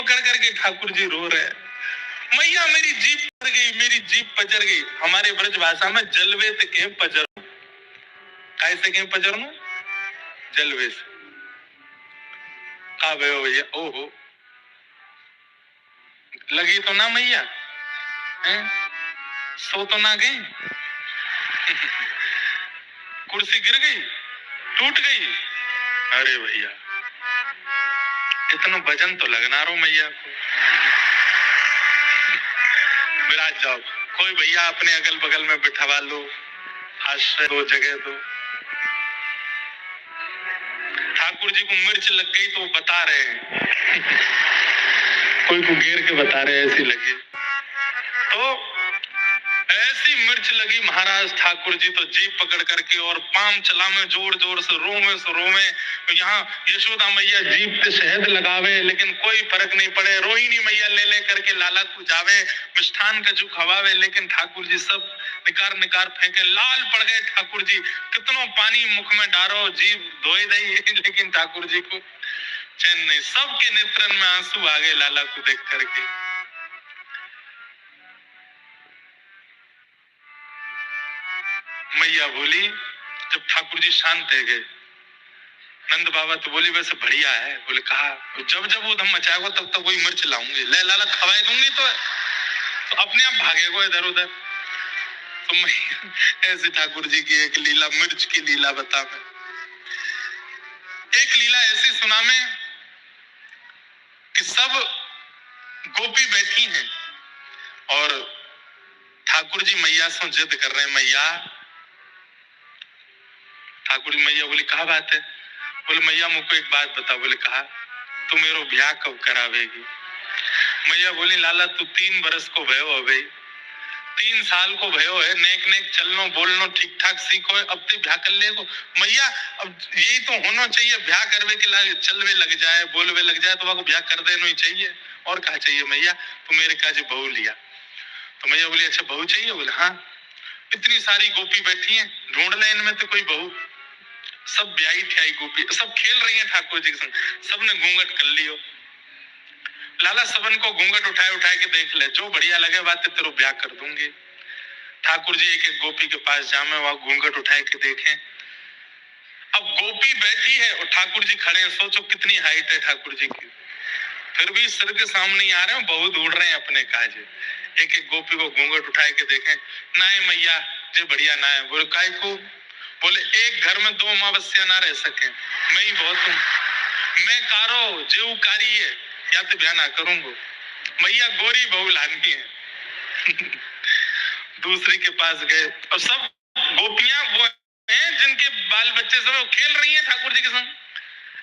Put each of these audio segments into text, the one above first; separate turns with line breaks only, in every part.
पकड़ करके ठाकुर जी रो रहे हैं, मैया मेरी जीप पजर गई, मेरी जीप पजर गई। हमारे ब्रज भाषा में जलवे ते के पजर, कैसे के पजरनु, जलवे से का भयो भैया। ओहो, लगी तो ना मैया, सो तो ना गई, कुर्सी गिर गई, टूट गई। अरे भैया इतना वजन तो लगना रो मैया को, विराज जाओ, कोई भैया अपने अगल बगल में बिठवा लो, आश्रय दो, जगह दो। ठाकुर जी को मिर्च लग गई तो बता रहे हैं, कोई को घेर के बता रहे ऐसी लगी। तो ऐसी मिर्च लगी महाराज ठाकुर जी तो जीप पकड़ करके और पाम चला में जोर जोर से रोमे। यहाँ यशोदा मैया जीप पे शहद लगावे लेकिन कोई फर्क नहीं पड़े, रोहिणी मैया ले ले करके लाला को जावे, मिष्ठान का जो खवावे, लेकिन ठाकुर जी सब निकार फेंके, लाल पड़ गए ठाकुर जी। कितनों पानी मुख में डारो, जीप धोई दई, लेकिन ठाकुर जी को चैन नहीं, सबके नेत्रन में आंसू आ गए लाला को देख करके। मैया बोली, जब ठाकुर जी शांत है गए, नंद बाबा तो बोली वैसे बढ़िया है। बोले कहा, जब जब वो धम मचाएगा तब तक वही मिर्च लाऊंगी, ले लाला खवाई दूंगी तो अपने आप भागेगा इधर उधर। तो मैं ऐसे ठाकुर जी की एक लीला, मिर्च की लीला बता मैं। एक लीला ऐसी सुना मैं कि सब गोपी बैठी हैं और ठाकुर जी मैया से जिद कर रहे हैं, मैया। ठाकुर जी मैया बोली कहा बात है? बोले मैया मुझको एक बात बता। बोले कहा, तू मेरो ब्याह कब करावेगी? मैया बोली लाला तू 3 बरस को भयो हो गई, 3 साल को भयो है, नेक नेक चलनो बोलनो ठीक ठाक सीखो है, अब ते ब्याह कर ले को। मैया अब यही तो होना चाहिए, ब्याह करवे के चलवे लग जाए, बोलवे लग जाए तो वह ब्याह कर देना ही चाहिए, और क्या चाहिए मैया? तू मेरे काज बहू लिया। तो मैया बोली अच्छा बहू चाहिए? बोले हाँ, इतनी सारी गोपी बैठी हैं, ढूंढ ले इनमें तो कोई बहू। सब ब्याही ठियाई गोपी, सब खेल रही हैं ठाकुर जी के संग, सबने घूंघट कर लियो। लाला सबन को घूंघट उठाए के देख ले, जो बढ़िया लगे बात तेरे ब्याह कर दूंगी। ठाकुर जी एक एक गोपी के पास जामे, वहां घूंघट उठाए के देखें। अब गोपी बैठी है और ठाकुर जी खड़े हैं, सोचो कितनी हाइट है ठाकुर जी की, फिर भी सिर के सामने ही आ रहे हैं, बहुत उड़ रहे हैं अपने काज। एक एक गोपी को घूंघट उठाए के देखें, ना है मैया जे बढ़िया ना है। बोले काय को? बोले एक घर में 2 अमावस्या ना रह सके, मैं ही बहुत हूँ, मैं कारो जेऊ कारी है, या तो ब्याह ना करूंगा, मैया गोरी बहू लानी है। दूसरी के पास गए और सब गोपियां वो हैं जिनके बाल बच्चे सब खेल रही हैं ठाकुर जी के संग।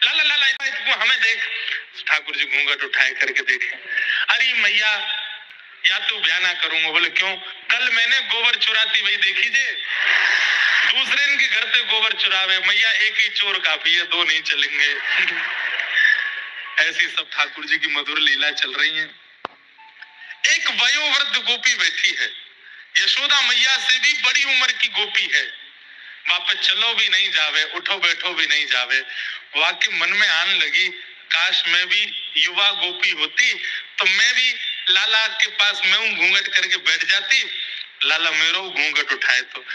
लाला लाला इसको हमें देख। ठाकुर जी घूंघट उठाए करके देखे, अरे मैया या तो ब्याह ना करूंगा। बोले क्यों? कल मैंने गोबर चुराती वही देखी जे, दूसरे इनके घर पे गोबर चुरावे, मैया एक ही चोर काफी है, 2 नहीं चलेंगे। ऐसी सब ठाकुर जी की मधुर लीला चल रही है। एक वयोवृद्ध गोपी बैठी है, यशोदा मैया से भी बड़ी उम्र की गोपी है, वापस चलो भी नहीं जावे, उठो बैठो भी नहीं जावे। वाकई मन में आने लगी, काश मैं भी युवा गोपी होती तो मैं भी लाला के पास मैं घूंघट करके बैठ जाती, लाला मेरो घूंघट उठाए तो।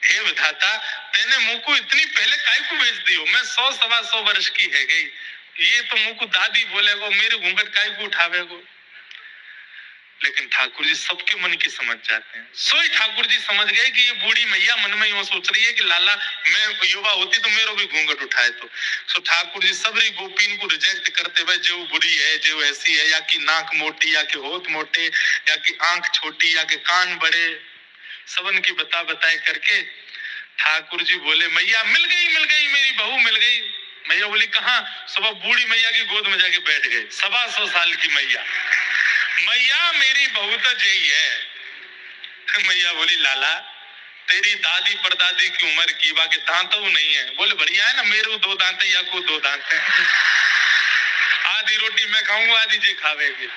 हे विधाता, तेने मुंह को इतनी पहले काय को बेच दियो? मैं 100 सवा 100 वर्ष की है गई, ये तो मुंह को दादी बोलेगो, मेरे घूंघट काय को उठावेगो? लेकिन ठाकुर जी सबके मन की समझ जाते हैं। सोई ठाकुर जी समझ गए कि ये बूढ़ी मैया मन में यूं सोच रही है कि लाला मैं युवा होती तो मेरो भी घूंघट उठाए तो। सो ठाकुर जी सबरी गोपीन को रिजेक्ट करते हुए, जो बुरी है, जो ऐसी है, या कि नाक मोटी, या कि होठ मोटे, या कि आंख छोटी, या कि कान बड़े, सबन की बताए करके ठाकुर जी बोले मैया मिल गई मेरी बहू मिल गई। मैया बोली कहाँ? सुबह बूढ़ी मैया की गोद में जाके बैठ गए, 125 साल की मैया। मैया मेरी बहू तो यही है। मैया बोली लाला तेरी दादी परदादी की उम्र की, बाकी दांतों नहीं है। बोले बढ़िया है ना, मेरे 2 दांत है या को 2 दांत है, आधी रोटी मैं खाऊंगा आधी जे खावेगी।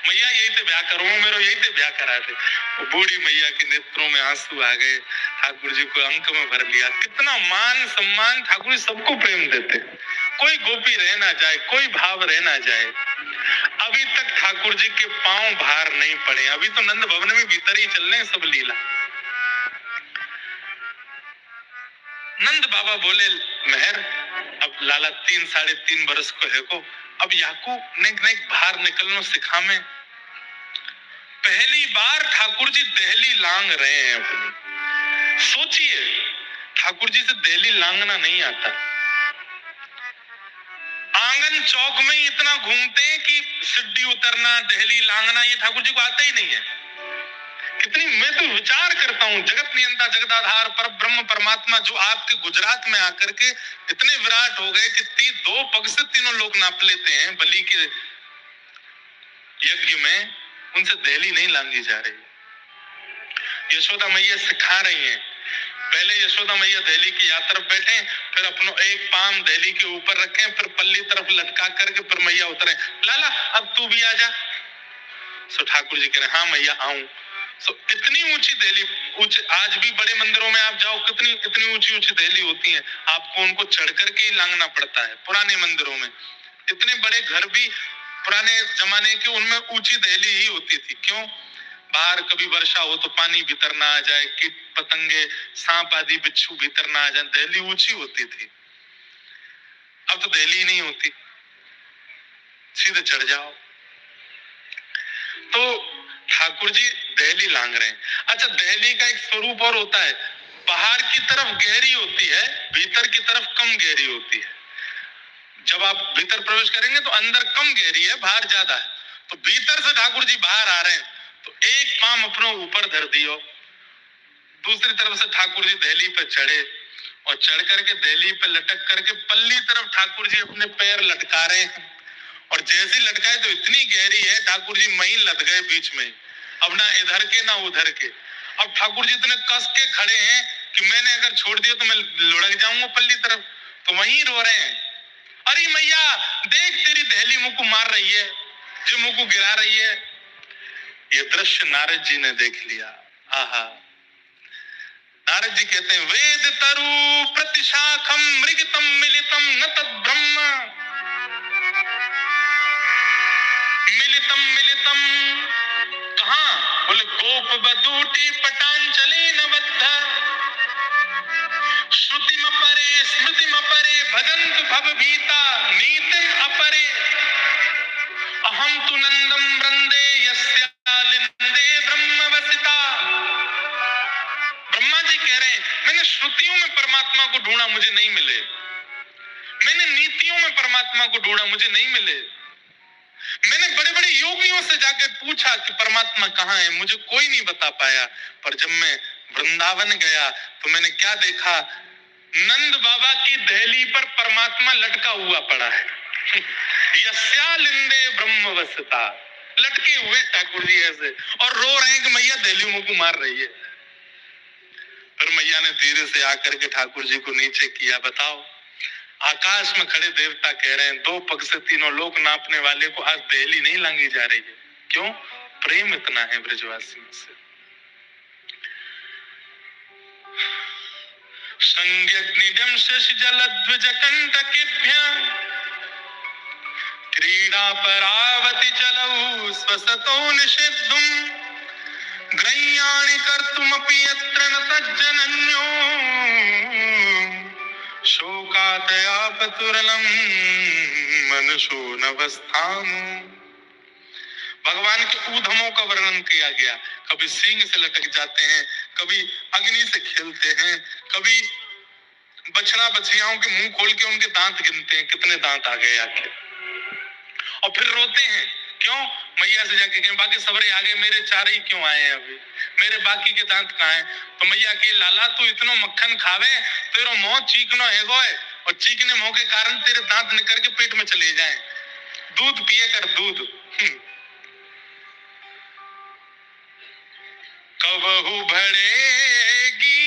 मैया यही तो ब्याह करूंगा, मेरे यही तो ब्याह करा दे। बूढ़ी मैया के नेत्रों में आंसू आ गए, ठाकुर जी को अंक में भर लिया। कितना मान सम्मान, ठाकुर जी सबको प्रेम देते, कोई गोपी रह ना जाए, कोई भाव रह ना जाए। अभी तक ठाकुर जी के पांव बाहर नहीं पड़े, अभी तो नंद भवन में भीतर ही चल रहे हैं सब लीला। नंद बाबा बोले मेहर, अब लाला 3 साढ़े 3 बरस को है को, अब याकू ने बाहर निकलना सिखा में। पहली बार ठाकुर जी दहली लांग रहे हैं अपनी। सोचिए, ठाकुर जी से दहली लांगना नहीं आता। आंगन चौक में इतना घूमते हैं कि सीढ़ी उतरना, दहली लांगना, ये ठाकुर जी को आता ही नहीं है। कितनी, मैं तो विचार करता हूँ, जगत नियंता जगदाधार पर ब्रह्म परमात्मा जो आपके गुजरात में आकर के इतने विराट हो गए कि 2 पग से तीनों लोग नाप लेते हैं बलि के यज्ञ में, उनसे दहली नहीं लांगी जा रही। यशोदा मैया सिखा रही हैं। पहले यशोदा मैया दहली की यात्रा बैठे, फिर अपनो एक पाम दहली के ऊपर रखें, फिर पल्ली तरफ लटका करके फिर मैया उतरे, लाला अब तू भी आ जा। सो ठाकुर जी कह रहे हाँ मैया आऊं। सो इतनी ऊंची दहली, आज भी बड़े मंदिरों में आप जाओ, कितनी इतनी ऊंची ऊंची दहली होती है, आपको उनको चढ़ करके ही लांगना पड़ता है। पुराने मंदिरों में इतने बड़े घर भी पुराने जमाने के, उनमें ऊंची दहली ही होती थी। क्यों? बाहर कभी वर्षा हो तो पानी भीतर ना आ जाए, कीट पतंगे सांप आदि बिच्छू भीतर ना आ जाए, दहली ऊंची होती थी। अब तो दहली नहीं होती, सीधे चढ़ जाओ। तो ठाकुर जी दहली लांग रहे हैं। अच्छा, दहली का एक स्वरूप और होता है, बाहर की तरफ गहरी होती है, भीतर की तरफ कम गहरी होती है। जब आप भीतर प्रवेश करेंगे तो अंदर कम गहरी है, बाहर ज्यादा है। तो भीतर से ठाकुर जी बाहर आ रहे हैं, तो एक पाम अपने ऊपर धर दियो, दूसरी तरफ से ठाकुर जी दहली पे चढ़े, और चढ़ करके दहली पे लटक करके पल्ली तरफ ठाकुर जी अपने पैर लटका रहे हैं। और जैसे लटकाए तो इतनी गहरी है, ठाकुर जी मही लद गए बीच में, अब ना इधर के ना उधर के। अब ठाकुर जी इतने कस के खड़े हैं कि मैंने अगर छोड़ दिया तो मैं लुढ़क जाऊंगा पल्ली तरफ, तो वहीं रो रहे हैं, अरे मैया देख तेरी दहली मुंह को मार रही है, जो मुंह को गिरा रही है। ये दृश्य नारद जी ने देख लिया। आहा, नारद जी कहते हैं वेद तरु प्रतिशाखम मृगतम मिलितम न तद ब्रह्म मिलितम मिलितम। कहां? बोले गोप बदूटी पटांचले न बद्ध श्रुतिम परे स्मृतिम परे भजन्तु भवभीता नीतिम अपरे अहम तु नंदम वृंदे यस्यालिंदे ब्रह्मवसिता। ब्रह्मा जी कह रहे हैं मैंने श्रुतियों में परमात्मा को ढूंढा, मुझे नहीं मिले। मैंने नीतियों में परमात्मा को ढूंढा, मुझे नहीं मिले। मैंने बड़े बड़े योगियों से जाके पूछा कि परमात्मा कहाँ है, मुझे कोई नहीं बता पाया। पर जब मैं वृंदावन गया तो मैंने क्या देखा, नंद बाबा की दहली पर परमात्मा लटका हुआ पड़ा है। यस्यालिंदे ब्रह्मवसिता, लटके हुए ठाकुर जी ऐसे, और रो रहे हैं कि मैया दहली मुंह को मार रही है। फिर मैया ने धीरे से आकर के ठाकुर जी को नीचे किया। बताओ, आकाश में खड़े देवता कह रहे हैं 2 पग से तीनों लोक नापने वाले को आज दहली नहीं लांगी जा रही है। क्यों? प्रेम इतना है ब्रजवासियों से। संज्ञग्निजं शशि जलध्वज कंटकेभ्यः क्रीडा परावति चलौ स्वसतो निषिद्धुम् ग्रह्याणि कर्तुमपि यत्र न तज्जनन्यो शोकातयापतुरलं मनुषो नवस्थामु। भगवान के ऊधमों का वर्णन किया गया, कभी सींग से लटक जाते हैं, कभी अग्नि से खेलते हैं, कभी बछड़ा बछियाओं के मुंह खोल के उनके दांत गिनते हैं, कितने दांत आ गए आखिर, और फिर रोते हैं। क्यों? मैया से जाके कहें बाकी सबरे आगे मेरे 4 ही क्यों आए हैं, अभी मेरे बाकी के दांत कहाँ हैं? तो मैया की लाला तू इतनो मक्खन खावे, तेरो मुंह चीकनो हैगो है, और चीकने मुंह के कारण तेरे दांत निकल के पेट में चले जाएं। दूध पिए कर दूध। कबहू भरेगी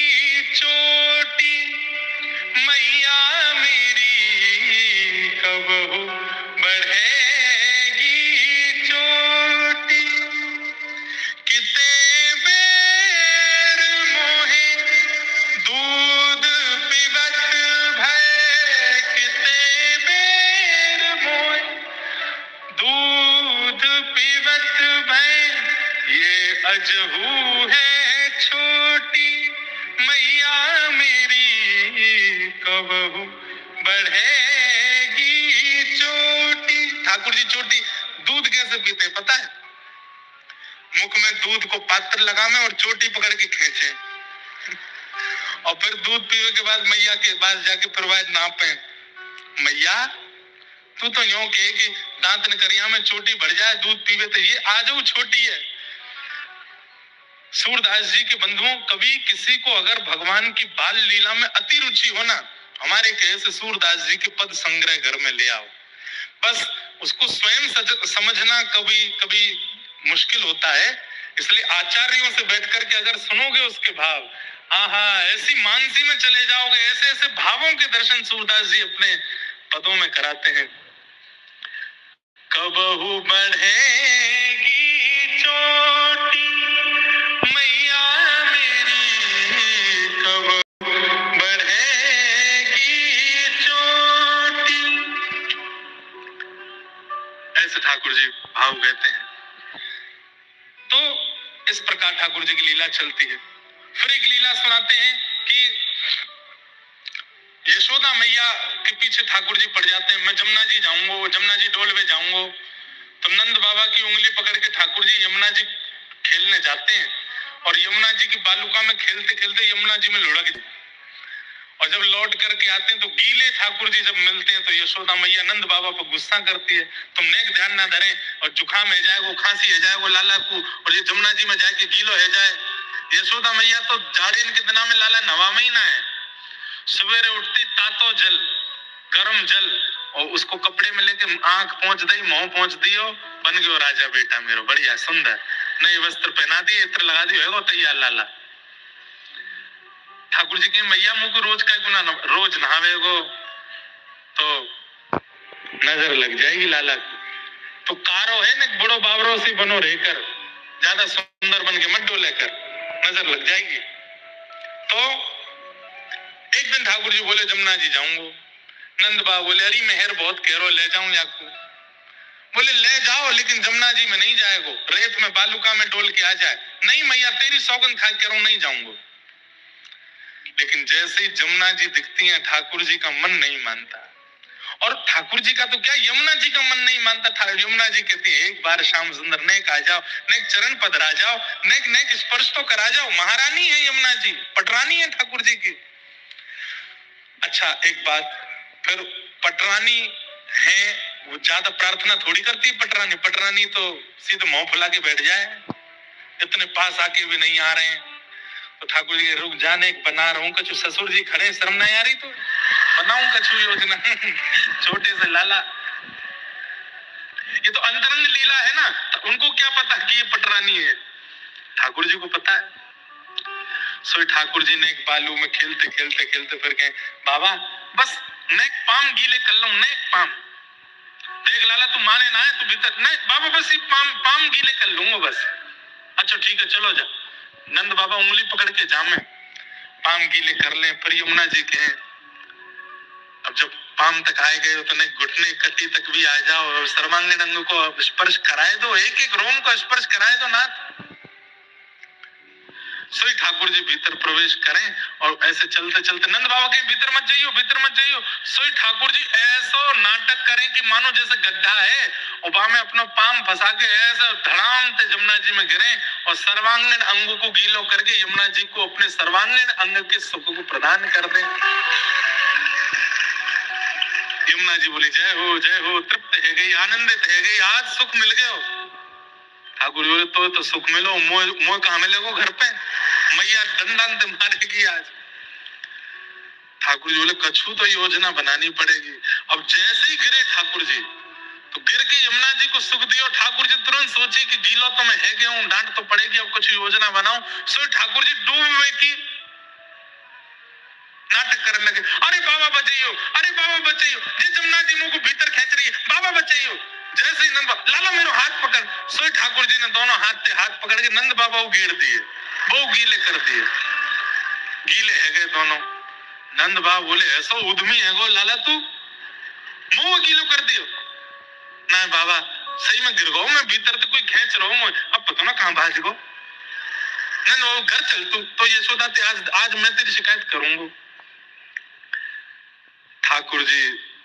चोटी मैया मेरी, कबहू बढ़ेगी चोटी, किते बेर मोहे दूध पिबत भय, किते बेर मोहे दूध अजहू है छोटी मैया मेरी, कबहू बढ़ेगी चोटी। ठाकुर जी चोटी दूध कैसे पीते पता है? मुख में दूध को पात्र लगावे और चोटी पकड़ के खींचे, और फिर दूध पीने के बाद मैया के पास जाके प्रवाहित नापे। मैया तू तो यूं कहे कि दांत नकरिया में चोटी बढ़ जाए दूध पीवे, तो ये आजू छोटी है। सूरदास जी के बंधुओं, कभी किसी को अगर भगवान की बाल लीला में अति रुचि हो ना, हमारे कहे से सूरदास जी के पद संग्रह घर में ले आओ। बस उसको स्वयं समझना कभी कभी मुश्किल होता है, इसलिए आचार्यों से बैठ करके अगर सुनोगे उसके भाव, आहा, ऐसी मानसी में चले जाओगे। ऐसे ऐसे भावों के दर्शन सूरदास जी अपने पदों में कराते हैं। कबहू बढ़ेगी चोटी मैया मेरी, कबहू बढ़ेगी चोटी। ऐसे ठाकुर जी भाव कहते हैं। तो इस प्रकार ठाकुर जी की लीला चलती है। फिर एक लीला सुनाते हैं कि यशोदा मैया के पीछे ठाकुर जी पड़ जाते हैं। मैं जमुना जी जाऊंगा, जमुना जी डोल में जाऊंगा। तो नंद बाबा की उंगली पकड़ के ठाकुर जी यमुना जी खेलने जाते हैं, और यमुना जी की बालुका में खेलते खेलते यमुना जी में लुढ़क जाते। और जब लौट करके आते हैं तो गीले ठाकुर जी जब मिलते हैं तो यशोदा मैया नंद बाबा पर गुस्सा करती है, तुम नेक ध्यान ना धरे, और जुकाम है जाए वो, खांसी है जाए वो लाला को, और ये जमुना जी में जाके गीलो है जाए। यशोदा मैया तो जाड़े के दिना में लाला नवा में ही ना है। सवेरे उठती तातो जल, गरम जल, और उसको कपड़े में लेके आंख पहुंच दी, मुंह पहुंच दियो, बन गयो राजा बेटा मेरो, बढ़िया सुंदर, नए वस्त्र पहना दिए, इत्र लगा दियो, है तैयार लाला। ठाकुर जी की मैया मुंह को रोज का गुना रोज नहावे गो तो नजर लग जाएगी लाला को। तो कारो है ना, बड़ो बाबरों से बनो रहकर, ज्यादा सुंदर बन के मत डोले कर, नजर लग जाएगी। तो एक दिन ठाकुर जी बोले जमुना जी जाऊंगा। नंद बाबा बोले अरे मेहर बहुत कह रो, ले जाऊं याकू? बोले ले जाओ, लेकिन जमुना जी में नहीं जाएगो, रेत में बालुका में डोल के आ जाए। नहीं मैया तेरी सौगंध खा के नहीं जाऊंगा। लेकिन जैसे ही जमुना जी दिखती हैं ठाकुर जी का मन नहीं मानता। और ठाकुर जी का तो क्या, यमुना जी का मन नहीं मानता। यमुना जी कहती है एक बार श्याम सुंदर नेक आ जाओ, नेक चरण पधरा जाओ, नेक नेक स्पर्श तो करा जाओ। महारानी है यमुना जी, पटरानी है ठाकुर जी की। अच्छा एक बात, फिर पटरानी है, वो ज्यादा प्रार्थना थोड़ी करती है पटरानी। पटरानी तो सीधे मुंह फुला के बैठ जाए, इतने पास आके भी नहीं आ रहे हैं। तो ठाकुर जी रुक जाने बना रहा हूँ, कछु ससुर जी खड़े, शर्म नहीं आ रही तो बनाऊं कछु योजना छोटे से लाला। ये तो अंतरंग लीला है ना, तो उनको क्या पता कि ये पटरानी है, ठाकुर जी को पता है। सो ठाकुर जी ने एक बालू में खेलते खेलते खेलते फिर कहे बाबा बस नेक पाम गीले कर लूं, नेक पाम। देख लाला तू माने ना है, तू भीतर नहीं बाबा, बस ये पाम गीले कर लूंगा बस। अच्छा ठीक है चलो जा। नंद बाबा उंगली पकड़ के जामे, पाम गीले कर ले। फिर यमुना जी के अब जब पाम तक आए गए तो नहीं, घुटने कटी तक भी आ जाओ, और सर्वांगीण अंग को स्पर्श कराए दो, एक एक रोम को स्पर्श कराए दो नाथ। सोई ठाकुर जी भीतर प्रवेश करें, और ऐसे चलते चलते नंद बाबा के भीतर मत जाइयो, भीतर मत जाइयो। सोई ठाकुर जी ऐसा नाटक करें कि मानो जैसे गड्ढा है, और में अपना पाम फंसा के ऐसा धड़ाम से यमुना जी में गिरे, और सर्वांगीण अंगों को गीलो करके यमुना जी को अपने सर्वांगीण अंग के सुख को प्रदान कर दे। यमुना जी बोली जय हो, तृप्त है गई, आनंदित है गई, आज सुख मिल गया। ठाकुर जी तो सुख मिलो, मोह कहाँ मिलेगो घर पे, मैया दंडांत मारेगी आज। ठाकुर जी बोले कछु तो योजना बनानी पड़ेगी। अब जैसे ही गिरे ठाकुर जी, तो गिर के यमुना जी को सुख दियो। ठाकुर जी तुरंत सोचे कि गीलो तो मैं है गया हूं, डांट तो पड़ेगी, अब कुछ योजना बनाऊं। सो ठाकुर जी डूब की नाटक करने लगे, अरे बाबा बचाइयो, अरे बाबा बचाइयो, ये जमुना जी मुंह को भीतर खींच रही है, बाबा बचाइयो। जैसे ही नंद बाबा लाला मेरा हाथ पकड़, सो ठाकुर जी ने दोनों हाथ पकड़ के नंद बाबा को गिर दिए, वो गीले कर दिए, गीले है गए दोनों। नंद बाबा बोले ऐसा उद्यमी है गो लाला तू, मुंह गीलो कर दियो। ना बाबा सही में गिर गो, मैं भीतर तो कोई खींच रहा हूं, अब पता ना कहां भाज गो। नंद बाबू घर चल तू, तो यशोदा ते आज आज मैं तेरी शिकायत करूंगा। ठाकुर जी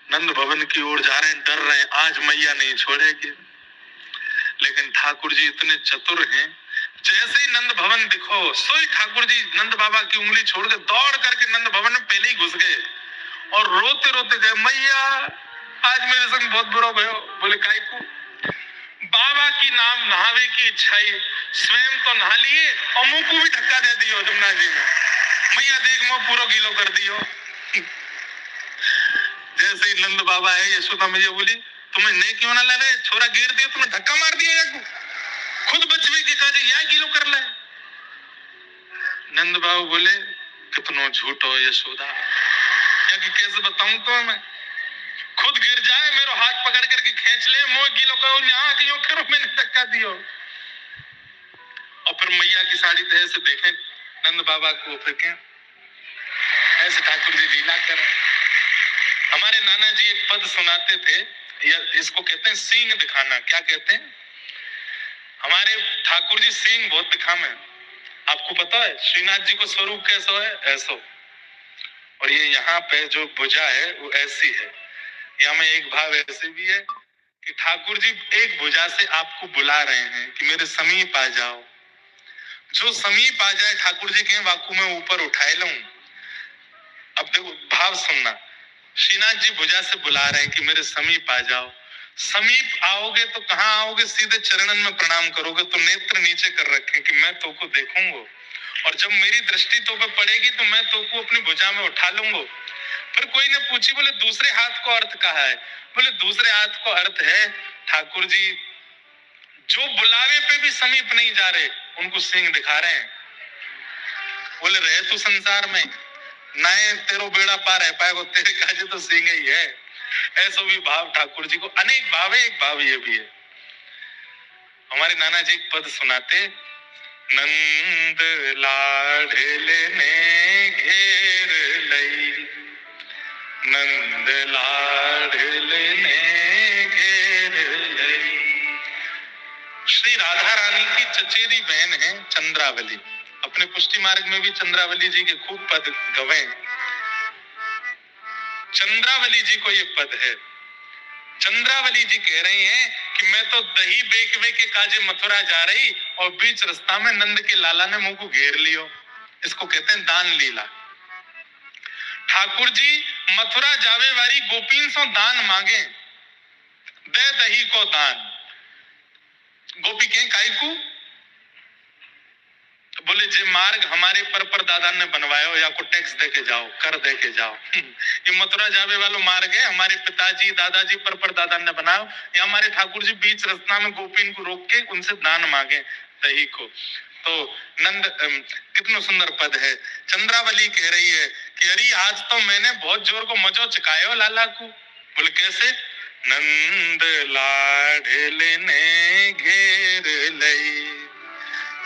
नंद भवन की ओर जा रहे हैं, डर रहे हैं आज मैया नहीं छोड़ेगी। लेकिन ठाकुर जी इतने चतुर हैं, जैसे ही नंद भवन दिखो सोई ठाकुर जी नंद बाबा की उंगली छोड़ के दौड़ करके नंद भवन में पहले ही घुस गए और रोते रोते गए, मैया आज मेरे संग बहुत बुरा भयो। बोले काई को? बाबा की नाम नहावे की इच्छा है, स्वयं तो नहा लिए और मुंह को भी धक्का दे दियो जमुना जी में। मैया देख मैं पूरा गीलो कर दियो। जैसे ही नंद बाबा है, यशोदा मैया बोली तुम्हें नहीं क्यों ना लगे, छोरा गिर दिया तुम्हें धक्का मार दिया या खुद बचवे के काजे या गीलो कर ले। नंद बाबू बोले कितनो झूठ हो यशोदा, या कि कैसे बताऊं तो मैं, खुद गिर जाए मेरे हाथ पकड़ करके खींच ले, मोह गीलो करो यहाँ क्यों करो, मैंने धक्का दियो। और फिर मैया की साड़ी तो ऐसे देखे नंद बाबा को, फिर क्या ऐसे ठाकुर जी लीला कर। हमारे नाना जी एक पद सुनाते थे, या इसको कहते हैं सींग दिखाना। क्या कहते हैं? हमारे ठाकुर जी सींग बहुत दिखावे। आपको पता है श्रीनाथ जी को स्वरूप कैसा है? ऐसो। और ये यहाँ पे जो भुजा है वो ऐसी है। यहाँ में एक भाव ऐसे भी है कि ठाकुर जी एक भुजा से आपको बुला रहे हैं कि मेरे समीप आ जाओ। जो समीप आ जाए ठाकुर जी के वाकू में ऊपर उठाए लूं। अब देखो भाव सुनना, श्रीनाथ जी भुजा से बुला रहे हैं कि मेरे समीप आ जाओ। समीप आओगे तो कहाँ आओगे? सीधे चरणन में प्रणाम करोगे तो नेत्र नीचे कर रखे कि मैं तो को देखूंगा, और जब मेरी दृष्टि तो पे पड़ेगी तो मैं तो को अपनी भुजा में उठा लूंगा। फिर कोई ने पूछी, बोले दूसरे हाथ को अर्थ कहा है? बोले दूसरे हाथ को अर्थ है ठाकुर जी जो बुलावे पे भी समीप नहीं जा रहे उनको सिंह दिखा रहे हैं। बोले रहे तू संसार में नए तेरो बेड़ा पार है पाएगो, तेरे काजे तो सिंह ही है। ऐसा भी भाव ठाकुर जी को अनेक भाव है, एक भाव ये भी है। हमारे नाना जी एक पद सुनाते, नंद लाडले ने घेर लई, नंद लाडले ने घेर लई। श्री राधा रानी की चचेरी बहन है चंद्रावली। अपने पुष्टि मार्ग में भी चंद्रावली जी के खूब पद गवे। चंद्रावली जी को ये पद है। चंद्रावली जी कह रही हैं कि मैं तो दही बेकवे के काजे मथुरा जा रही और बीच रास्ता में नंद के लाला ने मुंह को घेर लियो। इसको कहते हैं दान लीला। ठाकुर जी मथुरा जावे वारी गोपीन सो दान मांगे, दे दही को दान। गोपी के काई को? बोले जे मार्ग हमारे पर दादा ने बनवायो या को टैक्स देके जाओ, कर देके जाओ। ये मथुरा जावे वालों मार्ग है, हमारे पिताजी दादाजी पर दादा ने बनाओ। या हमारे ठाकुर जी बीच रास्ता में गोपीन को रोक के उनसे दान मांगे दही को। तो नंद कितना सुंदर पद है। चंद्रावली कह रही है कि अरे आज तो मैंने बहुत जोर को मजो चकायो लाला को। बोले कैसे? नंद लाडले ने घेर लई,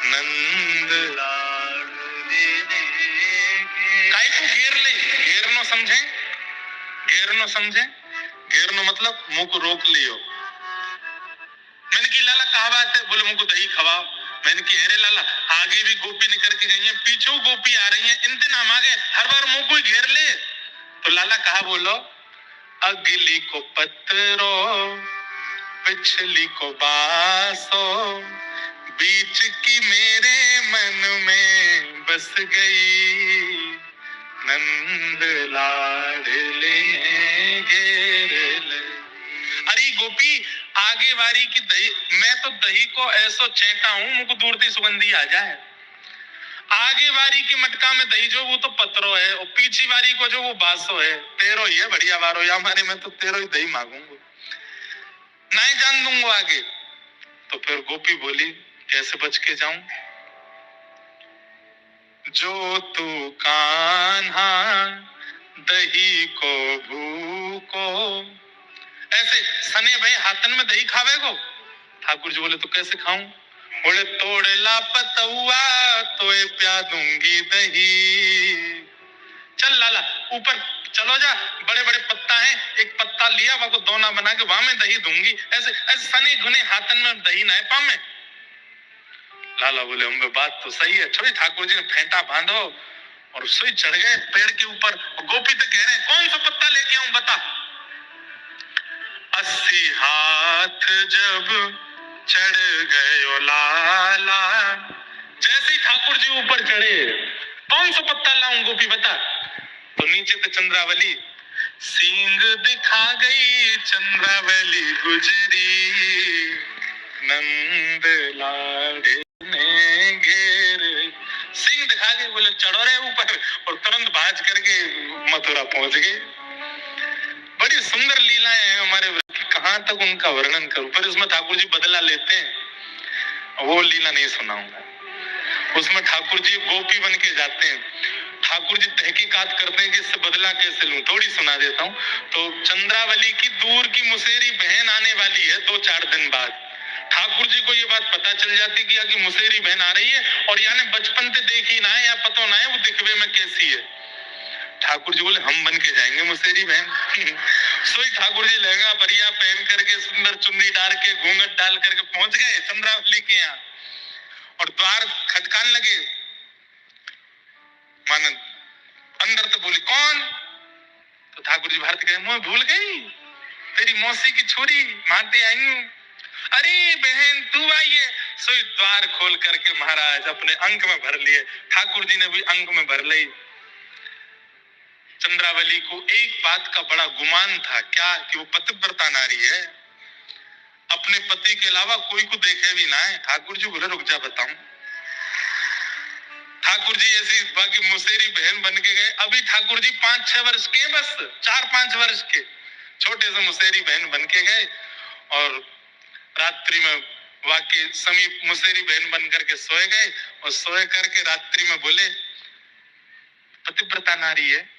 नंद लाडले ने काई को घेर ले। घेर नो समझे? घेर नो समझे? घेर नो मतलब मुंह को रोक लियो। मैंने की लाला कहा बात है? बोले मुंह को दही खवाओ। मैंने की अरे लाला आगे भी गोपी निकल के गई है, पीछे गोपी आ रही है, इनते नाम आगे हर बार मुंह को घेर ले। तो लाला कहा बोलो, अगली को पत्रो पिछली को बासो, बीच की मेरे मन में बस गई, नंद लाडले घेर ले। अरे गोपी आगे वारी की दही, मैं तो दही को ऐसो छेंटा हूं मुझको दूर से सुगंधी आ जाए। आगे वारी की मटका में दही जो वो तो पत्रो है, और पीछी वारी को जो वो बासो है। तेरो ही है बढ़िया वारो, या हमारे में तो तेरो ही दही मांगूंगा, नहीं जान दूंगा आगे। तो फिर गोपी बोली कैसे बच के जाऊं? जो तू कान्हा दही को भूको, ऐसे सने भाई हाथन में दही खावे को। ठाकुर जी बोले तो कैसे खाऊं? बोले तोड़े ला पतुआ तो प्या दूंगी दही। चल लाला ऊपर चलो जा, बड़े बड़े पत्ता हैं, एक पत्ता लिया वहां को दोना बना के वहां में दही दूंगी। ऐसे ऐसे सने घुने हाथन में दही ना पामे। लाला बोले अम्बे बात तो सही है। छोड़ी ठाकुर जी ने फेंटा बांधो और सोई चढ़ गए पेड़ के ऊपर। गोपी तो कह रहे हैं कौन सा पत्ता लेके आऊं बता। 80 हाथ जब चढ़ गए लाला। जैसे ही ठाकुर जी ऊपर चढ़े कौन सा पत्ता लाऊं गोपी बता। तो नीचे तो चंद्रावली सींग दिखा गई चंद्रावली गुजरी। नंद लाडे ने घेर सिंह दिखा के बोले चढ़ो रे ऊपर और तुरंत भाज करके मथुरा पहुंच गए। बड़ी सुंदर लीलाएं हैं हमारे व्रत की, कहां तक उनका वर्णन करूं। पर इसमें ठाकुर जी बदला लेते हैं, वो लीला नहीं सुनाऊंगा। उसमें ठाकुर जी गोपी बन के जाते हैं, ठाकुर जी तहकीकात करते हैं कि इससे बदला कैसे लूं। थोड़ी सुना देता हूँ। तो चंद्रावली की दूर की मुसेरी बहन आने वाली है 2-4 दिन बाद। ठाकुर जी को ये बात पता चल जाती कि मुसेरी बहन आ रही है और यानी बचपन से देखी ना है या पता ना है वो दिखवे में कैसी है। ठाकुर जी बोले हम बन के जाएंगे मुसेरी बहन। सोई ठाकुर जी लहंगा बढ़िया पहन करके सुंदर चुन्नी डाल के घूंघट डाल करके पहुंच गए चंद्रावली के यहाँ और द्वार खटकान लगे। मानंद अंदर तो बोली कौन। तो ठाकुर जी भारती कहे मैं भूल गई तेरी मौसी की छोरी मारते आई हूँ। अरे बहन तू आई है। सोई द्वार खोल करके महाराज अपने अंक में भर लिए। ठाकुर जी ने भी अंक में भर ली। चंद्रावली को एक बात का बड़ा गुमान था, क्या कि वो पतिव्रता नारी है, अपने पति के अलावा कोई को देखे भी ना है। ठाकुर जी बोले रुक जा बताऊं। ठाकुर जी ऐसी बाकी मुसेरी बहन बन के गए। अभी ठाकुर जी 5-6 वर्ष के, बस 4-5 वर्ष के छोटे से मुसेरी बहन बन के गए और रात्रि में वाकई समीप मुसेरी बहन बन करके सोए गए और सोए करके रात्रि में बोले पतिव्रता नारी है।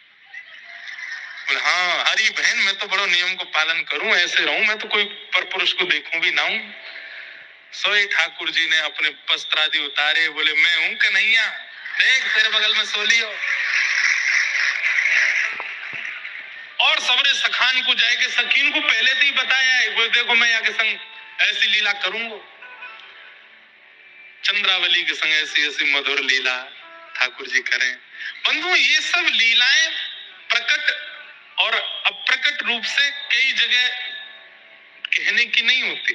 हाँ हरी बहन मैं तो बड़ो नियम को पालन करूं, ऐसे रहूं, मैं तो कोई पर पुरुष को देखूं भी ना हूं। सोए ठाकुर जी ने अपने वस्त्र आदि उतारे, बोले मैं हूं कन्हैया, देख तेरे बगल में सो लियो। और सबरे सखान को जाके सखीन को पहले से ही बताया है, बोले देखो मैं यहाँ के संग ऐसी लीला करूंगा। चंद्रावली के संग ऐसी ऐसी मधुर लीला ठाकुर जी करें। बंधुओं ये सब लीलाएं प्रकट और अप्रकट रूप से कई जगह कहने की नहीं होती,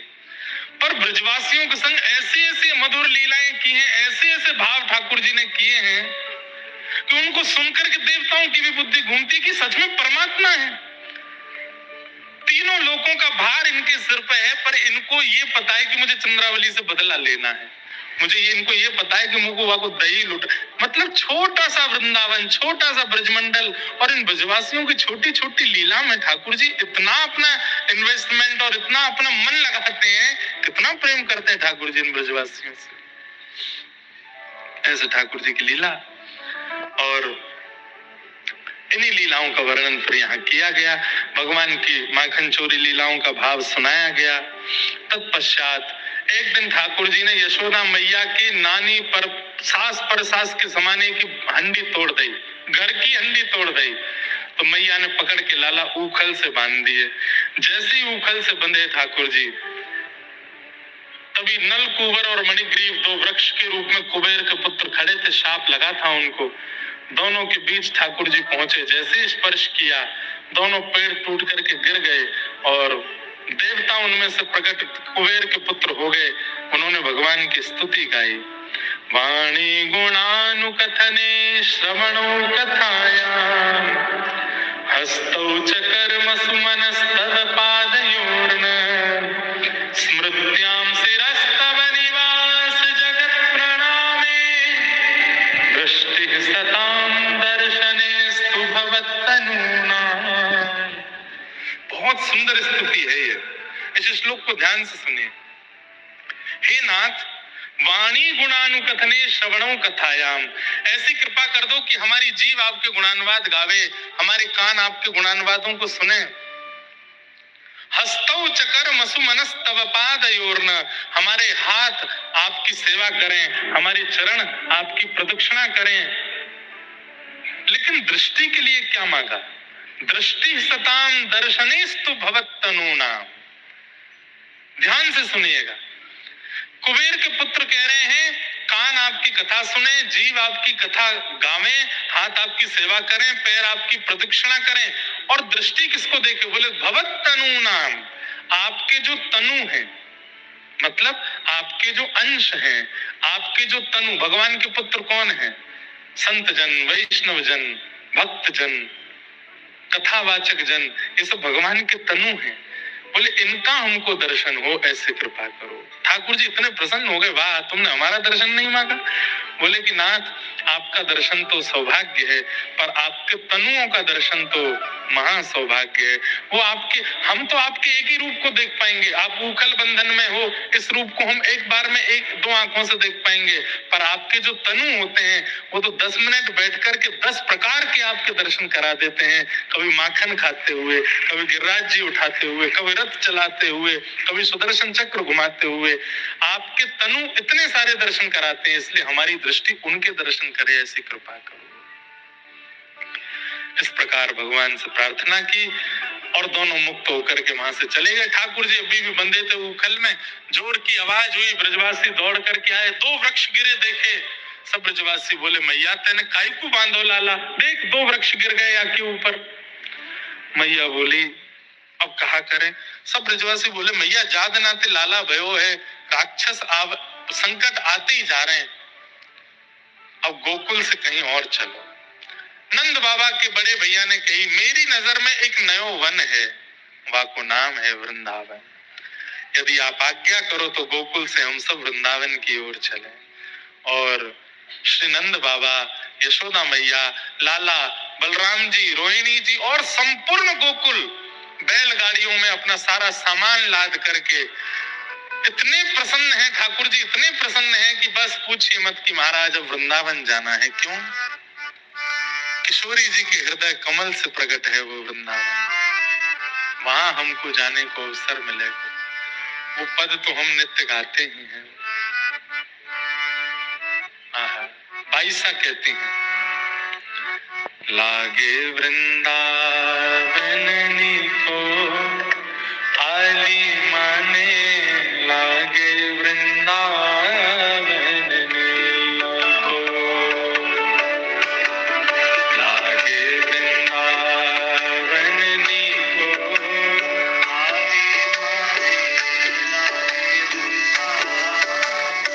पर ब्रजवासियों के संग ऐसी ऐसी मधुर लीलाएं की हैं, ऐसे ऐसे भाव ठाकुर जी ने किए हैं कि उनको सुनकर के देवताओं की भी बुद्धि घूमती कि सच में परमात्मा है। तीनों लोगों का भार इनके सिर पे है, पर इनको ये पता है कि मुझे चंद्रावली से बदला लेना है, मुझे इनको ये पता है कि मुझको वहां को दही लुट। मतलब छोटा सा वृंदावन, छोटा सा ब्रजमंडल और इन ब्रजवासियों की छोटी छोटी लीला में ठाकुर जी इतना अपना इन्वेस्टमेंट और इतना अपना मन लगाते हैं, कितना प्रेम करते हैं ठाकुर जी इन ब्रजवासियों से। ऐसे ठाकुर जी की लीला और इन्हीं लीलाओं का वर्णन फिर यहाँ किया गया। भगवान की माखन चोरी लीलाओं का भाव सुनाया गया। तत्पश्चात एक दिन ठाकुर जी ने यशोदा मैया की नानी पर सास के समाने की हंडी तोड़ दी, घर की हंडी तोड़ दी। तो मैया ने पकड़ के लाला ऊखल से बांध दिए। जैसे ही ऊखल से बंधे ठाकुर जी, तभी नल कुंवर और मणिग्रीव 2 वृक्ष के रूप में कुबेर के पुत्र खड़े थे, शाप लगा था उनको। दोनों के बीच ठाकुर जी पहुंचे, जैसे स्पर्श किया दोनों पेड़ टूट करके गिर गए और देवता उनमें से प्रकट कुबेर के पुत्र हो गए। उन्होंने भगवान की स्तुति गाई। वाणी गुणानुकथने श्रवणो कथायां हस्तौ च कर्म सुमनस्तदपादयोर्न स्मृत्यां शिरस्तव निवास जगत् प्रणामे दृष्टि सतां दर्शनेस्तु भवत्तनूना। बहुत सुंदर स्तुति है ये, इस श्लोक को ध्यान से सुनिए। हे नाथ, वाणी गुणानुकथने श्रवणों कथायाम, ऐसी कृपा कर दो कि हमारी जीव आपके गुणानुवाद गावे, हमारे कान आपके गुणानुवादों को सुने। हस्तौ चकर मसु मनस्तव पादयोर्न, हमारे हाथ आपकी सेवा करें, हमारे चरण आपकी प्रदक्षिणा करें। लेकिन दृष्टि के लिए क्या मांगा? दृष्टि सताम दर्शनेस्तु भवत्तनूना। ध्यान से सुनिएगा। कुबेर के पुत्र कह रहे हैं कान आपकी कथा सुने, जीव आपकी कथा गावे, हाथ आपकी सेवा करें, पैर आपकी प्रदक्षिणा करें, और दृष्टि किसको देखे? बोले भवत तनु नाम, आपके जो तनु है, मतलब आपके जो अंश हैं, आपके जो तनु, भगवान के पुत्र कौन है? संत जन, वैष्णव जन, भक्त जन, कथावाचक जन, ये सब भगवान के तनु हैं। बोले इनका हमको दर्शन हो, ऐसे कृपा करो। ठाकुर जी इतने प्रसन्न हो गए, वाह तुमने हमारा दर्शन नहीं मांगा। बोले कि नाथ आपका दर्शन तो सौभाग्य है, पर आपके तनुओं का दर्शन तो महा सौभाग्य है। वो आपके, हम तो आपके एक ही रूप को देख पाएंगे, आप उखल बंधन में हो, इस रूप को हम एक बार में एक दो आंखों से देख पाएंगे, पर आपके जो तनु होते हैं वो तो 10 मिनट बैठ करके 10 प्रकार के आपके दर्शन करा देते हैं। कभी माखन खाते हुए, कभी गिरिराज जी उठाते हुए, कभी रथ चलाते हुए, कभी सुदर्शन चक्र घुमाते हुए, आपके तनु इतने सारे दर्शन कराते हैं। इसलिए हमारी दृष्टि उनके दर्शन करे, ऐसी कृपा करो। इस प्रकार भगवान से प्रार्थना की और दोनों मुक्त होकर के वहां से चले गए। ठाकुर जी अभी भी बंधे थे उखल में, जोर की आवाज हुई, ब्रजवासी दौड़ करके आए, 2 वृक्ष गिरे देखे। सब ब्रजवासी बोले मैया तेने काई को बांधो लाला, देख 2 वृक्ष गिर गए आके ऊपर। मैया बोली अब कहा करें? सब ब्रजवासी बोले मैया जाद नाते लाला भयो है, राक्षस संकट आते ही जा रहे हैं, अब गोकुल से कहीं और चलो। नंद बाबा के बड़े भैया ने कही मेरी नजर में एक नयो वन है, वाको नाम है वृंदावन, यदि आप आज्ञा करो तो गोकुल से हम सब वृंदावन की ओर चले। और श्री नंद बाबा, यशोदा मैया, लाला, बलराम जी, रोहिणी जी और संपूर्ण गोकुल बैलगाड़ियों में अपना सारा सामान लाद करके इतने प्रसन्न हैं ठाकुर जी, इतने प्रसन्न हैं कि बस पूछिए मत कि महाराज अब वृंदावन जाना है। क्यों? किशोरी जी के हृदय कमल से प्रकट है वो वृंदावन, वहां हमको जाने को अवसर मिलेगा। वो पद तो हम नित्य गाते ही हैं। बाईसा कहती हैं, लागे वृंदावन को आली माने, लागे वृंदावन को, लागे वृंदावन को आली माने।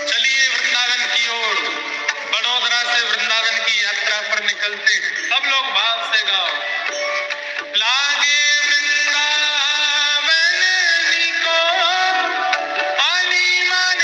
चलिए वृंदावन की ओर, बड़ोदरा से वृंदावन की यात्रा पर निकलते हैं। सब लोग भाव से गाओ, लागे वृंदावन को आली माने।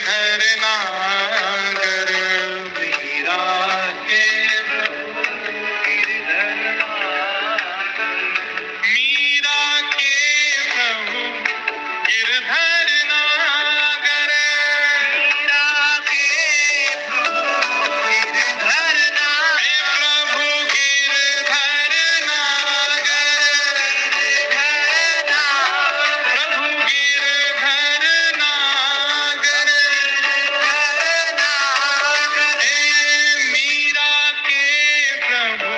गिरधर नागर मीरा के गिरधर नागर मीरा के प्रभु गिरधर नागर मीरा के प्रभु गिरधर नागर हे प्रभु गिरधर नागर गिरधर नागर प्रभु गिरधर नागर गिरधर नागर हे मीरा के प्रभु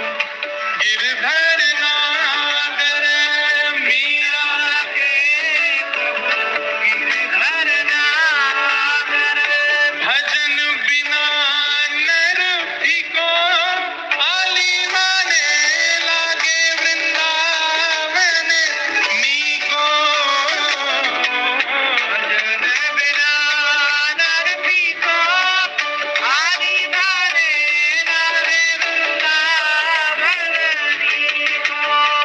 गिरधर नागर मीरा के गिरधर नागर भजन बिना नर फीको आली माने लागे वृंदावन नीको भजन बिना नर फीको आली माने लागे वृंदावन नीको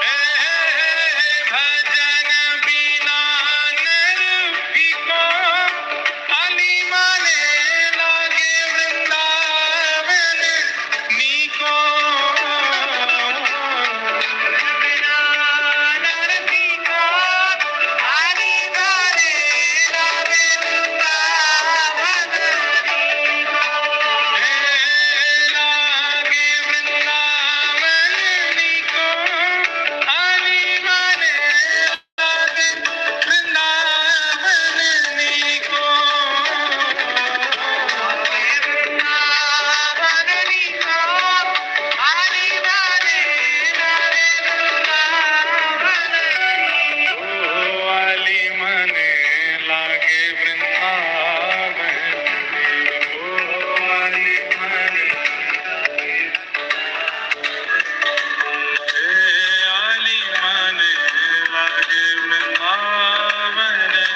भजन बिना नर फीको आली माने लागे वृंदावन नीको बिना नर फीको आली माने लागे वृंदावन नीको लागे वृंदावन नीको आली माने लागे वृंदावन नीको वृंदावन नीको आली माने लागे वृंदावन नीको आली माने लागे वृंदावन नीको आली माने आली माने लागे वृंदावन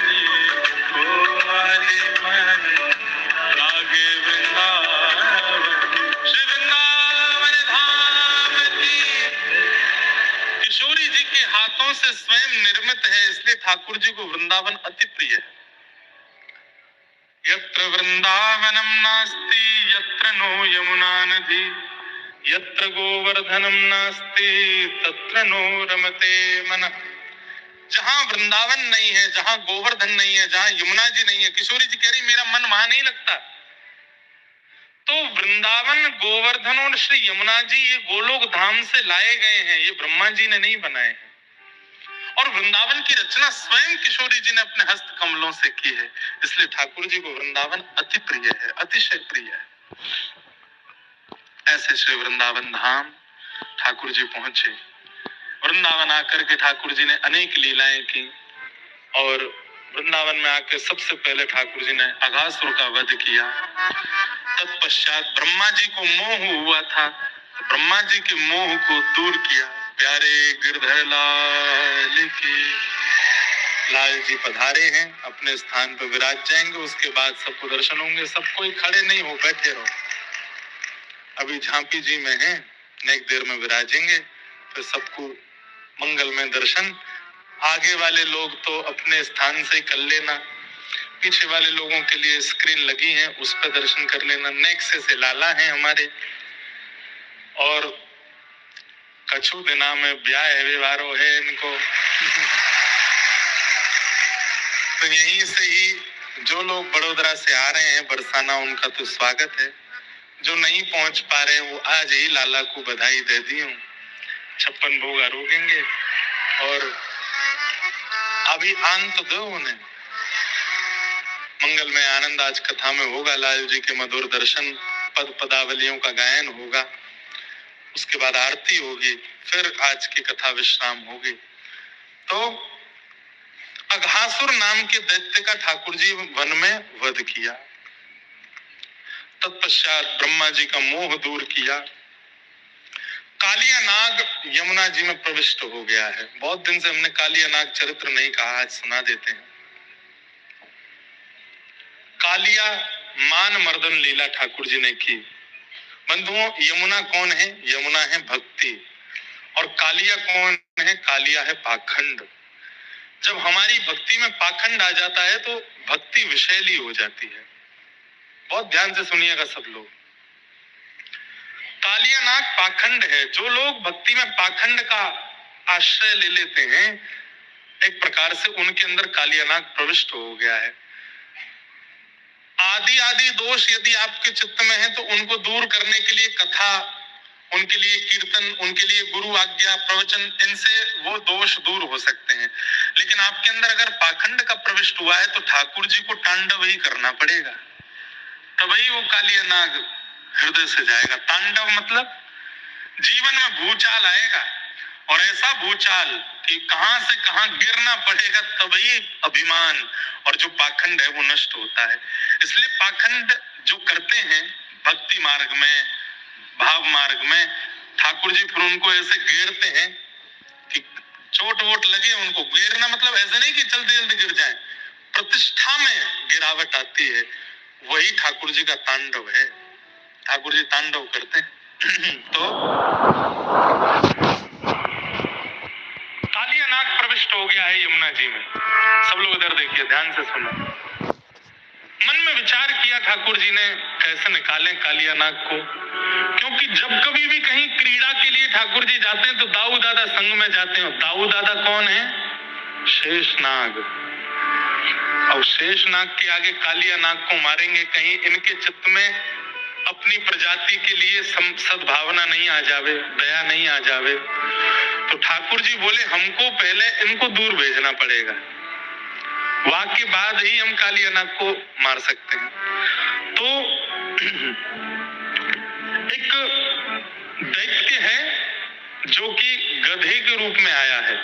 नीको आली माने लागे वृंदावन श्री वृंदावन धाम की किशोरी जी के हाथों से स्वयं निर्मित है, इसलिए ठाकुर जी को वृंदावन अति प्रिय है। यत्र वृंदावनम नास्ति यत्र नो यमुना नदी यत्र गोवर्धनम नास्ति तत्र नो रमते मनः। जहां वृंदावन नहीं है, जहां गोवर्धन नहीं है, जहां यमुना जी नहीं है, किशोरी जी कह रही मेरा मन वहां नहीं लगता। तो वृंदावन, गोवर्धन और श्री यमुना जी ये गोलोक धाम से लाए गए हैं, ये ब्रह्मा जी ने नहीं बनाए हैं। और वृंदावन की रचना स्वयं किशोरी जी ने अपने हस्त कमलों से की है, इसलिए ठाकुर जी को वृंदावन अति प्रिय है, अतिशय प्रिय है। ऐसे श्री वृंदावन धाम ठाकुर जी पहुंचे। वृंदावन आकर के ठाकुर जी ने अनेक लीलाएं की और वृंदावन में आकर सबसे पहले ठाकुर जी ने अघासुर का वध किया। तत्पश्चात ब्रह्मा जी को मोह हुआ था, तो ब्रह्मा जी के मोह को दूर किया। प्यारे गिरधर लाल की लाल जी पधारे हैं, अपने स्थान पर विराज जाएंगे। उसके बाद सबको दर्शन होंगे। सब कोई खड़े नहीं हो, बैठे रहो। अभी झांपी जी में हैं, नेक देर में विराजेंगे, फिर सबको मंगल में दर्शन। आगे वाले लोग तो अपने स्थान से कर लेना, पीछे वाले लोगों के लिए स्क्रीन लगी है, उस पर दर्शन कर लेना। नेक से लाला हैं हमारे, और कछु दिना में ब्याह व्यवहारो है इनको। तो यहीं से ही जो लोग बड़ोदरा से आ रहे हैं बरसाना, उनका तो स्वागत है। जो नहीं पहुंच पा रहे वो आज ही लाला को बधाई दे दी हूँ। 56 भोग आरोगेंगे और अभी आन तो दो उन्हें। मंगल में आनंद आज कथा में होगा। लाल जी के मधुर दर्शन, पद पदावलियों का गायन होगा, उसके बाद आरती होगी, फिर आज की कथा विश्राम होगी। तो अघासुर नाम के दैत्य का ठाकुर जी वन में वध किया। तत्पश्चात ब्रह्मा जी का मोह दूर किया। कालिया नाग यमुना जी में प्रविष्ट हो गया है। बहुत दिन से हमने कालिया नाग चरित्र नहीं कहा, आज सुना देते हैं। कालिया मान मर्दन लीला ठाकुर जी ने की। बंधुओं, यमुना कौन है? यमुना है भक्ति। और कालिया कौन है? कालिया है पाखंड। जब हमारी भक्ति में पाखंड आ जाता है तो भक्ति विषैली हो जाती है। बहुत ध्यान से सुनिएगा सब लोग। कालिया नाग पाखंड है। जो लोग भक्ति में पाखंड का आश्रय ले लेते हैं, एक प्रकार से उनके अंदर कालिया नाग प्रविष्ट हो गया है। आदि आदि दोष यदि आपके चित्त में है तो उनको दूर करने के लिए कथा, उनके लिए कीर्तन, उनके लिए गुरु आज्ञा, प्रवचन, इनसे वो दोष दूर हो सकते हैं। लेकिन आपके अंदर अगर पाखंड का प्रविष्ट हुआ है तो ठाकुर जी को तांडव ही करना पड़ेगा, तभी वो कालिया नाग हृदय से जाएगा। तांडव मतलब जीवन में भूचाल आएगा, और ऐसा भूचाल कि कहां से कहां गिरना पड़ेगा, तभी अभिमान और जो पाखंड है वो नष्ट होता है। इसलिए पाखंड जो करते हैं भक्ति मार्ग में, भाव मार्ग में, ठाकुर जी फिर उनको ऐसे घेरते हैं कि चोट वोट लगे उनको। घेरना मतलब ऐसे नहीं कि जल्दी जल्दी गिर जाए, प्रतिष्ठा में गिरावट आती है, वही ठाकुर जी का तांडव है। ठाकुर जी तांडव करते हैं। तो कालिया नाग प्रविष्ट हो गया है यमुना जी में। सब लोग इधर देखिए, ध्यान से सुनो। मन में विचार किया ठाकुर जी ने कैसे निकालें कालिया नाग को, क्योंकि जब कभी भी कहीं क्रीड़ा के लिए ठाकुर जी जाते हैं तो दाऊ दादा संग में जाते हैं। दाऊ दादा कौन है? शेषनाग। और शेषनाग के आगे कालिया नाग को मारेंगे, कहीं इनके चित्त में अपनी प्रजाति के लिए सद्भावना नहीं आ जावे, दया नहीं आ जावे। तो ठाकुर जी बोले हमको पहले इनको दूर भेजना पड़ेगा, वहां के बाद ही हम कालिया नाग को मार सकते हैं। तो एक दैत्य है जो कि गधे के रूप में आया है,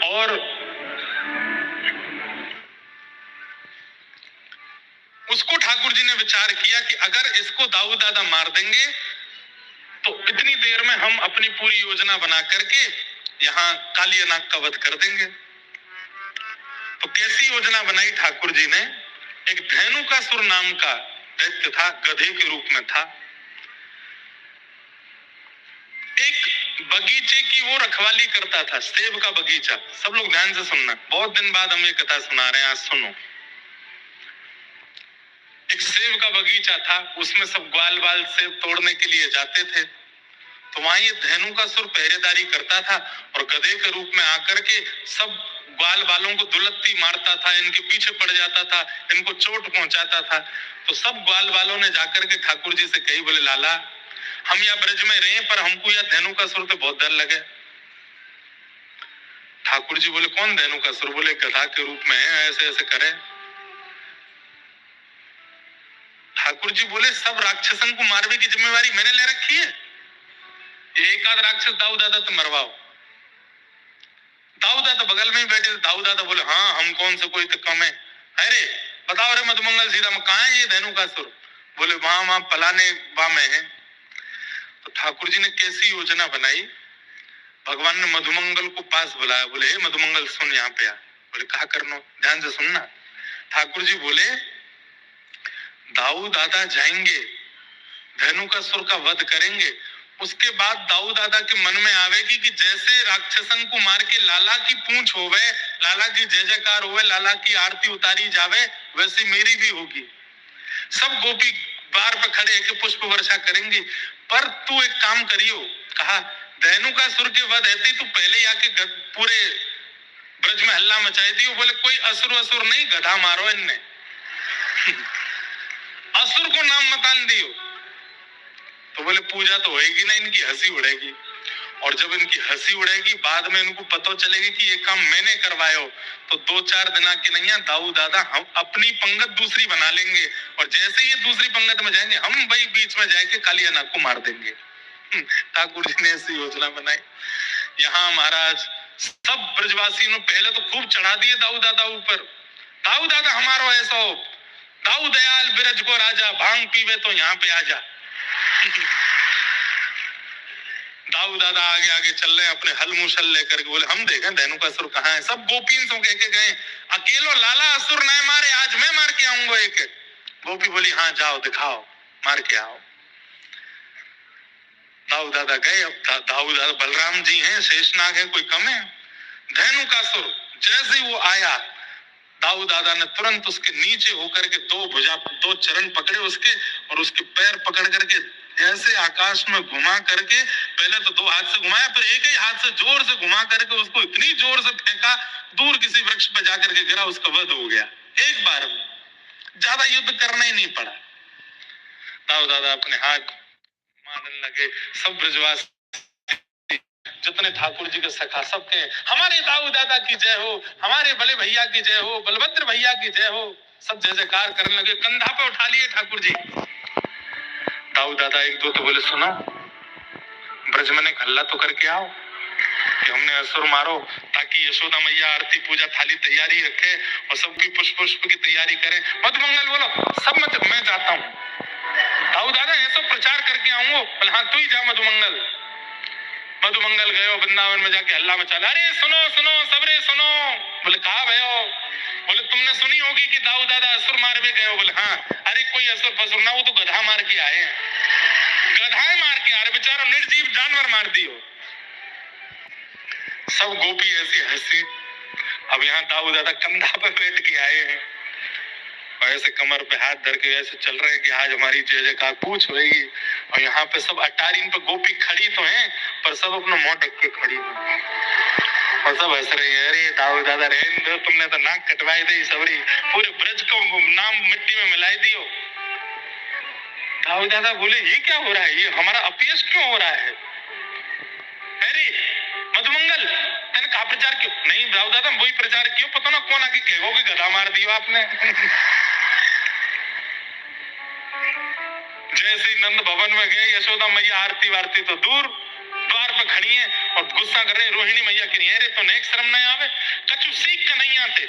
और उसको ठाकुर जी ने विचार किया कि अगर इसको दाऊ दादा मार देंगे तो इतनी देर में हम अपनी पूरी योजना बना करके यहाँ कालिया नाग का वध कर देंगे। तो कैसी योजना बनाई ठाकुर जी ने? एक धेनुकासुर नाम का दैत्य था, गधे के रूप में था। एक बगीचे की वो रखवाली करता था, सेब का बगीचा। सब लोग ध्यान से सुनना, बहुत दिन बाद हम ये कथा सुना रहे हैं, आज सुनो। एक सेब का बगीचा था, उसमें सब ग्वाल बाल सेब तोड़ने के लिए जाते थे। तो वहां ये धेनुकासुर पहरेदारी करता था और गधे के रूप में आकर के सब ग्वाल बालों को दुलत्ती मारता था, इनके पीछे पड़ जाता था, इनको चोट पहुंचाता था। तो सब ग्वाल बालों ने जाकर के ठाकुर जी से कही, बोले लाला हम यहाँ ब्रज में रहे पर हमको यह धेनुकासुर से बहुत डर लगे। ठाकुर जी बोले कौन धेनुकासुर? बोले गधा के रूप में है, ऐसे ऐसे करे। ठाकुर जी बोले सब राक्षसन को मारने की जिम्मेवारी मैंने ले रखी है, एक आध राक्षस दाऊ दादा तुम मरवाओ। दाऊ दादा बगल में ही बैठे थे। दाऊ दादा बोले हाँ हम कौन से कोई तो कम है, अरे बताओ रे मधुमंगल सीधा में कहाँ है ये धेनुकासुर? बोले वहां वहां पलाने बा में है। तो ठाकुर जी ने कैसी योजना बनाई, भगवान ने मधुमंगल को पास बुलाया, बोले हे मधुमंगल सुन यहाँ पे आ। बोले कहा करनो, ध्यान से सुनना। ठाकुर जी बोले दाऊ दादा जाएंगे, धेनुकासुर का वध करेंगे, उसके बाद दाऊ दादा के मन में आवेगी कि जैसे राक्षसन को मार के लाला की पूंछ होवे, लाला की जय जयकार होवे, लाला की आरती उतारी जावे, वैसी मेरी भी होगी। सब गोपी बार पे खड़े होकर पुष्प वर्षा करेंगी। पर तू एक काम करियो, कहा धेनुकासुर के वध हेतु तू पहले आके पूरे ब्रज में हल्ला मचाई दियो। बोले कोई असुर असुर नहीं, गधा मारो इनने। असुर को नाम मकान दियो। तो बोले पूजा तो होएगी ना, इनकी हंसी उड़ेगी, और जब इनकी हंसी उड़ेगी बाद में इनको पता चलेगी कि ये काम मैंने करवाया हो, तो 2-4 दिन की नहीं है दाऊ दादा हम अपनी पंगत दूसरी बना लेंगे, और जैसे ये दूसरी पंगत में जाएंगे हम भाई बीच में जाके कालिया नाग को मार देंगे। ठाकुर जी ने ऐसी योजना बनाई। यहाँ महाराज सब ब्रजवासी ने पहले तो खूब चढ़ा दिए दाऊ दादा ऊपर, दाऊ दादा हमारा ऐसा हो, दाऊ दयाल ब्रज को राजा, भांग पीवे तो यहाँ पे आ जा। दाऊ दादा आगे आगे चल रहे अपने हल मुशल लेकर के, बोले हम देखें धेनुकासुर कहाँ है। सब गोपीन सब कह के गए, अकेलो लाला असुर नहीं मारे, आज मैं मार के आऊंगा एक। गोपी बोली हाँ जाओ दिखाओ, मार के आओ। दाऊ दादा गए। अब दाऊ दादा बलराम जी हैं, शेषनाग है, कोई कम है? धेनुकासुर जैसे वो आया, दाऊ दादा ने तुरंत उसके नीचे होकर के दो चरण पकड़े उसके, और उसके पैर पकड़ करके ऐसे आकाश में घुमा करके, पहले तो 2 हाथ से घुमाया, फिर एक ही हाथ से जोर से घुमा करके उसको इतनी जोर से फेंका, दूर किसी वृक्ष पे जाकर के गिरा, उसका वध हो गया एक बार में। ज्यादा युद्ध करना ही नहीं पड़ा। दाऊ दादा अपने हाथ मारने लगे। सब ब्रजवासी जितने ठाकुर जी के सखा सबके हमारे दाऊ दादा की जय हो, हमारे बड़े भैया की जय हो, बलभद्र भैया की जय हो, सब जय जयकार करने लगे। कंधा पे उठा लिए ठाकुर जी। दाऊ दादा एक दो तो बोले, सुनो ब्रज में हल्ला तो करके आओ कि हमने असुर मारो, ताकि यशोदा मैया आरती पूजा थाली तैयारी रखे और सबकी पुष्प की तैयारी करे। मधुमंगल बोलो, सब मैं जाता हूँ। दाऊ दादा ऐसा प्रचार करके आऊंगा। बोले हाँ तू ही जा मधुमंगल। मधुमंगल गयो वृंदावन में जाके हल्ला में चला, अरे सुनो सुनो सबरे सुनो। बोले कहा भयो? बोले तुमने सुनी होगी कि दाऊ दादा असुर मार में गए। बोले हाँ। अरे कोई असुर फसुर ना, वो तो गधा मार के आए हैं, गधाए मार के आ रहे, बेचारा निर्जीव जानवर मार दियो। सब गोपी ऐसी हंसी। अब यहाँ दाऊ दादा कंधा पे बैठ के आए हैं और ऐसे कमर पे हाथ धर के ऐसे चल रहे हैं कि आज हमारी जय जयकार पूछ होगी। और यहाँ पे सब अटारीन पे गोपी खड़ी तो हैं, पर सब अपना मुंह ढक के खड़ी हैं और सब हंस रही है। अरे दाऊ दादा रहने दो, तुमने तो नाक कटवाई दी सबरी, पूरे ब्रज को नाम मिट्टी में मिलाई दियो। दाऊ दादा बोले ये क्या हो रहा है, ये हमारा अपयश क्यों हो रहा है? अरे मधुमंगल तेने कहा प्रचार क्यों? नहीं दाऊ दादा वही प्रचार क्यों, पता ना कौन आके कहेगा कि गधा मार दियो आपने। जैसे ही नंद भवन में गए, यशोदा मैया आरती वारती तो दूर, द्वार पे खड़ी है और गुस्सा कर रहे। रोहिणी मैया की अरे तो नेक शर्म नहीं आवे, कछु सीख के नहीं आते,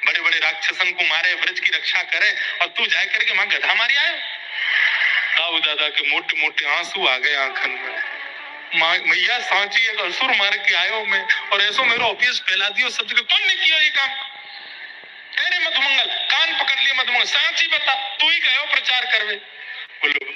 बड़े बड़े राक्षसन को मारे, ब्रज की रक्षा करे, और तू जाए करके वहां गधा मारी आए। दाऊ दादा के मोटे मोटे आंसू आ गए आंखन में। मैया सांची एक असुर मार के आयो मैं, और ऐसो मेरा ऑफिस फैला दियो सब जगह, कौन ने किया ये काम? अरे मधुमंगल कान पकड़ लिया। मधुमंगल सांची बता, तू ही गयो प्रचार करवे। बोलो